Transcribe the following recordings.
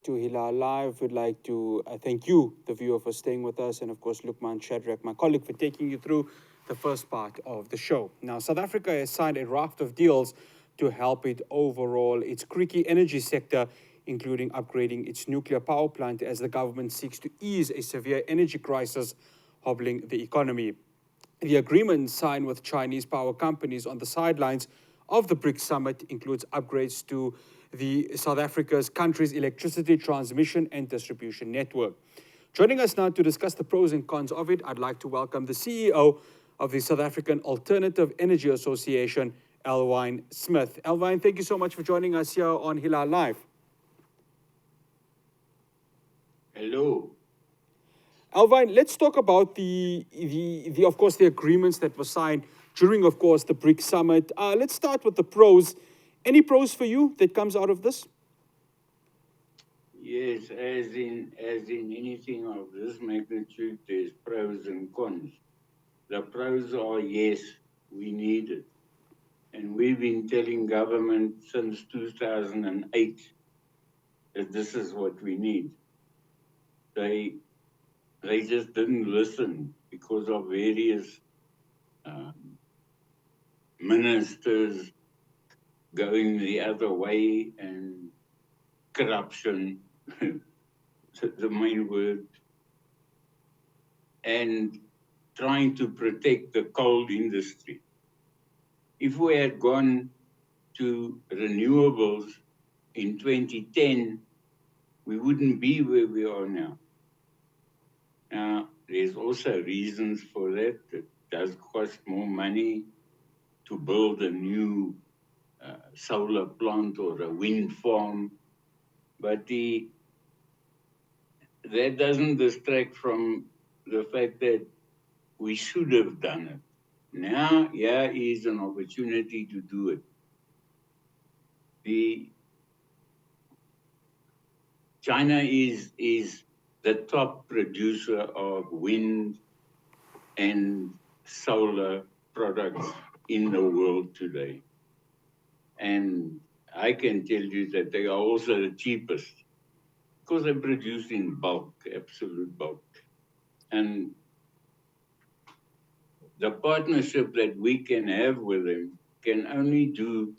to Hilaal Live. We'd like to thank you, the viewer, for staying with us, and of course, Lukman Shadrach, my colleague, for taking you through the first part of the show. Now, South Africa has signed a raft of deals to help it overall its creaky energy sector, including upgrading its nuclear power plant as the government seeks to ease a severe energy crisis hobbling the economy. The agreement signed with Chinese power companies on the sidelines of the BRICS summit includes upgrades to the South Africa's country's electricity transmission and distribution network. Joining us now to discuss the pros and cons of it, I'd like to welcome the CEO of the South African Alternative Energy Association, Alwyn Smith. Alwyn, thank you so much for joining us here on Hilaal Live. Hello. Alwyn, let's talk about of course, the agreements that were signed during, of course, the BRICS summit. Let's start with the pros. Any pros for you that comes out of this? Yes, as in anything of this magnitude, there's pros and cons. The pros are, yes, we need it. And we've been telling government since 2008 that this is what we need. They just didn't listen because of various ministers going the other way and corruption, the main word, and trying to protect the coal industry. If we had gone to renewables in 2010, we wouldn't be where we are now. Now, there's also reasons for that. It does cost more money to build a new solar plant or a wind farm, but that doesn't distract from the fact that we should have done it. Now, here is an opportunity to do it. China is the top producer of wind and solar products in the world today. And I can tell you that they are also the cheapest because they produce in bulk, absolute bulk. And the partnership that we can have with them can only do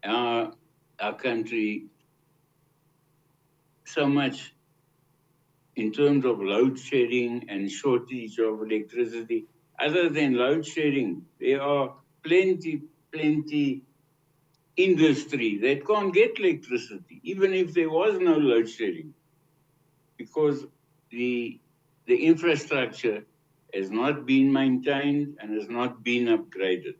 our country so much in terms of load shedding and shortage of electricity. Other than load shedding, there are plenty industry that can't get electricity, even if there was no load shedding, because the infrastructure has not been maintained and has not been upgraded.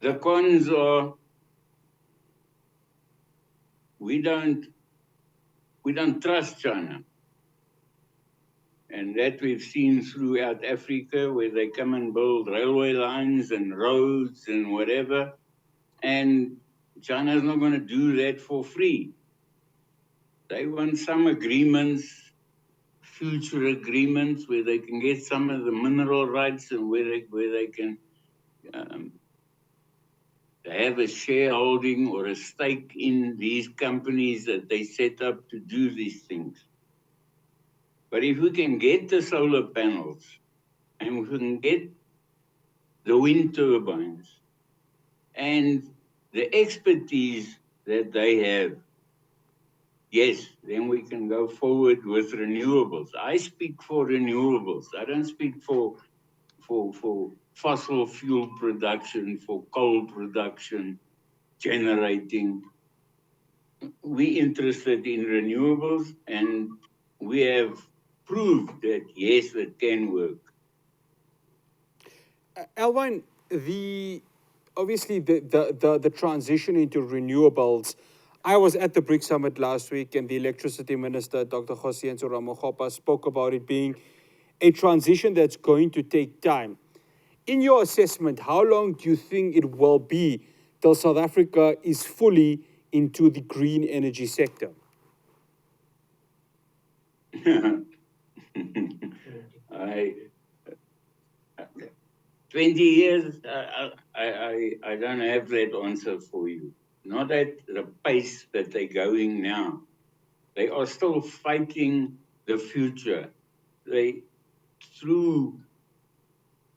The cons are we don't trust China. And that we've seen throughout Africa, where they come and build railway lines and roads and whatever. And China's not going to do that for free. They want some agreements, future agreements, where they can get some of the mineral rights and where they can have a shareholding or a stake in these companies that they set up to do these things. But if we can get the solar panels and we can get the wind turbines and the expertise that they have, yes, then we can go forward with renewables. I speak for renewables. I don't speak for fossil fuel production, for coal production, generating. We're interested in renewables, and we have proved that, yes, it can work. Alwyn, obviously the transition into renewables. I was at the BRICS summit last week, and the electricity minister, Dr. Kgosientsho Ramokgopa, spoke about it being a transition that's going to take time. In your assessment, how long do you think it will be till South Africa is fully into the green energy sector? 20 years, I don't have that answer for you. not at the pace that they're going now. They are still fighting the future. They, through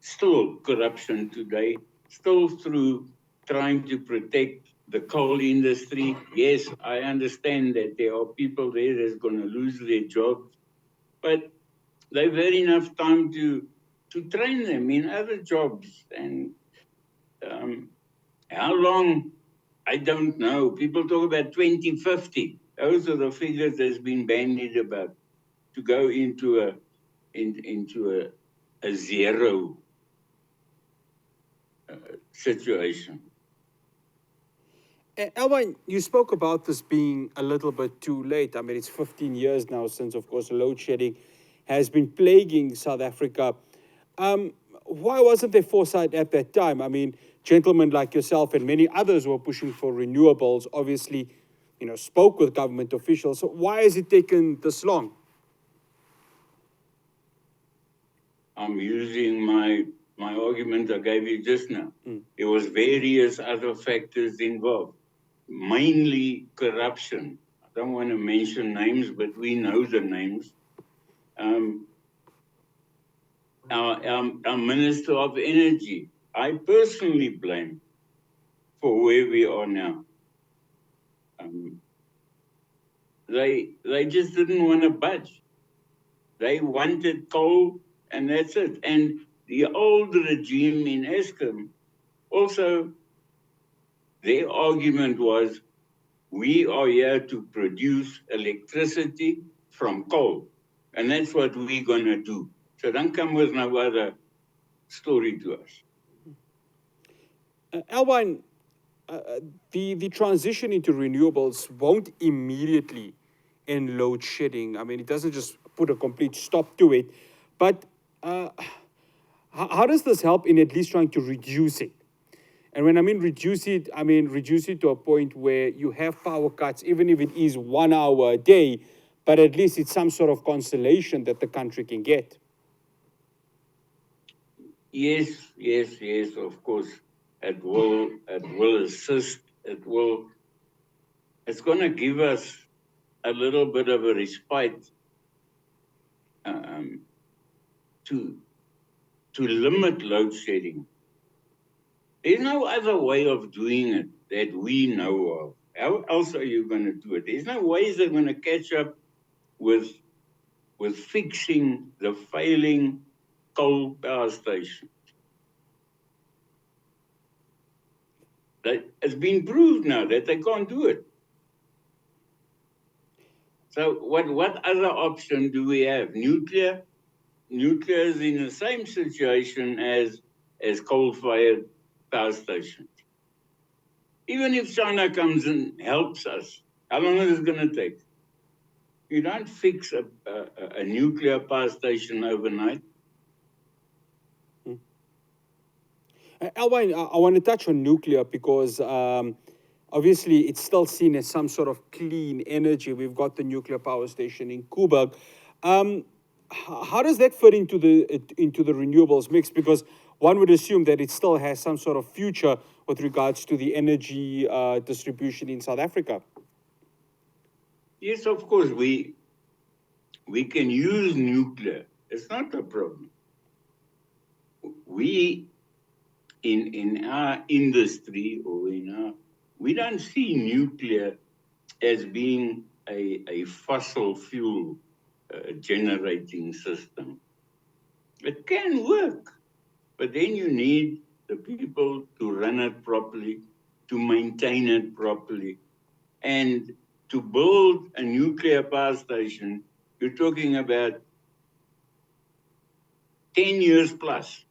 still corruption today, still through trying to protect the coal industry. Yes, I understand that there are people there that's going to lose their jobs, but they've had enough time to train them in other jobs. And how long, I don't know. People talk about 2050. Those are the figures that's been bandied about, to go into a zero situation. Alwyn, you spoke about this being a little bit too late. I mean, it's 15 years now since, of course, load shedding has been plaguing South Africa. Why wasn't there foresight at that time? I mean, gentlemen like yourself and many others who were pushing for renewables obviously, spoke with government officials. So why has it taken this long? I'm using my argument I gave you just now. There was various other factors involved, mainly corruption. I don't want to mention names, but we know the names. Our Minister of Energy, I personally blame for where we are now. They just didn't want to budge. They wanted coal, and that's it. And the old regime in Eskom, also, their argument was, we are here to produce electricity from coal, and that's what we're going to do. So don't come with no other story to us. Alwyn, the transition into renewables won't immediately end load shedding. I mean, it doesn't just put a complete stop to it. But how does this help in at least trying to reduce it? And when I mean reduce it to a point where you have power cuts, even if it is 1 hour a day, but at least it's some sort of consolation that the country can get. Yes, of course. It will assist. It's going to give us a little bit of a respite to limit load shedding. There's no other way of doing it that we know of. How else are you going to do it? There's no ways they're going to catch up with fixing the failing coal power stations. It's been proved now that they can't do it. So what other option do we have? Nuclear? Nuclear is in the same situation as coal-fired power stations. Even if China comes and helps us, how long is it going to take? You don't fix a nuclear power station overnight. Alwyn, I want to touch on nuclear because obviously it's still seen as some sort of clean energy. We've got the nuclear power station in Koeberg. How does that fit into the renewables mix? Because one would assume that it still has some sort of future with regards to the energy distribution in South Africa. Yes, of course, we can use nuclear. It's not a problem. We, in our industry we don't see nuclear as being a fossil fuel generating system. It can work, but then you need the people to run it properly, to maintain it properly. And to build a nuclear power station, you're talking about 10 years plus.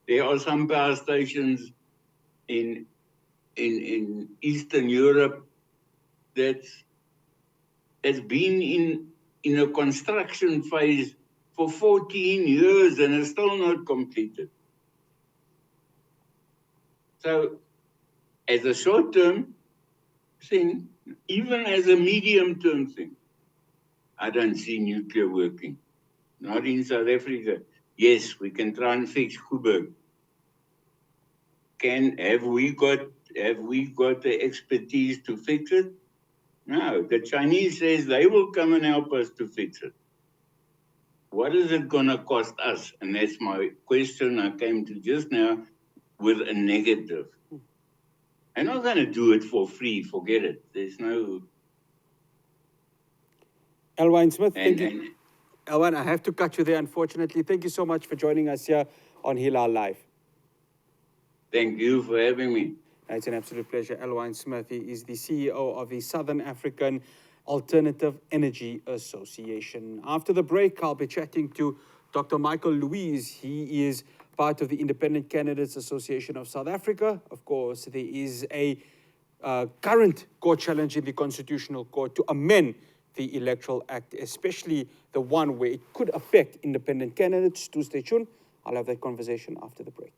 There are some power stations in Eastern Europe that's been in a construction phase for 14 years and is still not completed. So as a short-term thing, even as a medium-term thing, I don't see nuclear working. Not in South Africa. Yes, we can try and fix Koeberg. Have we got Have we got the expertise to fix it? No, the Chinese says they will come and help us to fix it. What is it going to cost us? And that's my question I came to just now with a negative. I'm not going to do it for free. Forget it. There's no... Alwyn Smith, thank you. Alwyn, I have to cut you there, unfortunately. Thank you so much for joining us here on Hilaal Live. Thank you for having me. It's an absolute pleasure. Alwyn Smith, he is the CEO of the Southern African Alternative Energy Association. After the break, I'll be chatting to Dr. Michael Louise. He is part of the Independent Candidates Association of South Africa. Of course, there is a current court challenge in the Constitutional Court to amend the Electoral Act, especially the one where it could affect independent candidates. Do stay tuned. I'll have that conversation after the break.